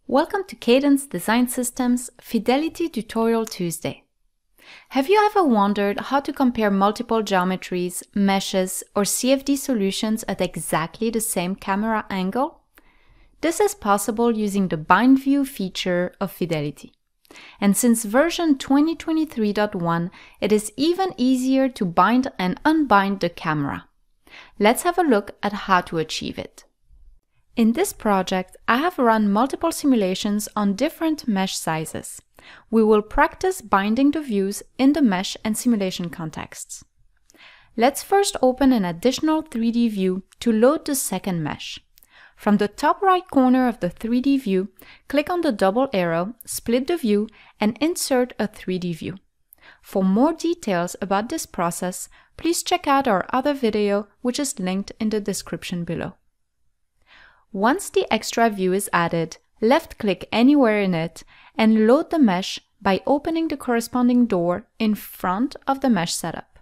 Welcome to Cadence Design Systems Fidelity Tutorial Tuesday. Have you ever wondered how to compare multiple geometries, meshes, or CFD solutions at exactly the same camera angle? This is possible using the Bind View feature of Fidelity. And since version 2023.1, it is even easier to bind and unbind the camera. Let's have a look at how to achieve it. In this project, I have run multiple simulations on different mesh sizes. We will practice binding the views in the mesh and simulation contexts. Let's first open an additional 3D view to load the second mesh. From the top right corner of the 3D view, click on the double arrow, split the view, and insert a 3D view. For more details about this process, please check out our other video, which is linked in the description below. Once the extra view is added, left-click anywhere in it and load the mesh by opening the corresponding door in front of the mesh setup.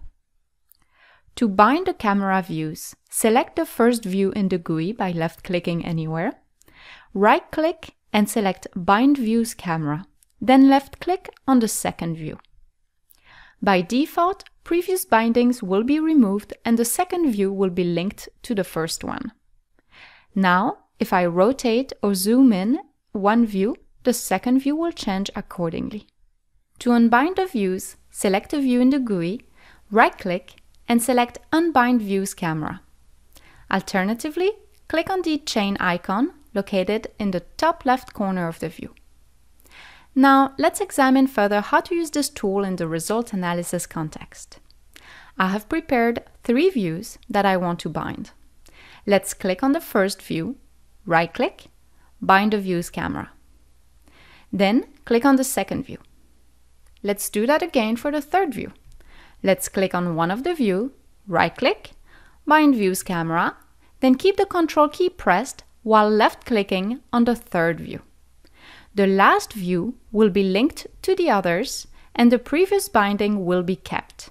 To bind the camera views, select the first view in the GUI by left-clicking anywhere, right-click and select Bind Views Camera, then left-click on the second view. By default, previous bindings will be removed and the second view will be linked to the first one. Now, if I rotate or zoom in one view, the second view will change accordingly. To unbind the views, select a view in the GUI, right-click, and select Unbind Views Camera. Alternatively, click on the chain icon located in the top left corner of the view. Now, let's examine further how to use this tool in the result analysis context. I have prepared 3 views that I want to bind. Let's click on the first view, right-click, bind the views camera. Then click on the second view. Let's do that again for the third view. Let's click on one of the view, right-click, bind views camera, then keep the Control key pressed while left-clicking on the third view. The last view will be linked to the others and the previous binding will be kept.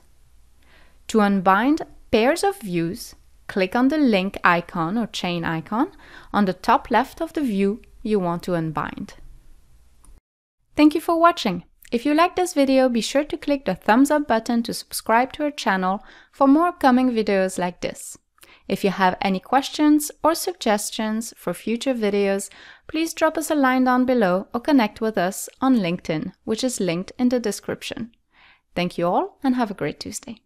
To unbind pairs of views, click on the link icon or chain icon on the top left of the view you want to unbind. Thank you for watching. If you liked this video, be sure to click the thumbs up button to subscribe to our channel for more upcoming videos like this. If you have any questions or suggestions for future videos, please drop us a line down below or connect with us on LinkedIn, which is linked in the description. Thank you all and have a great Tuesday.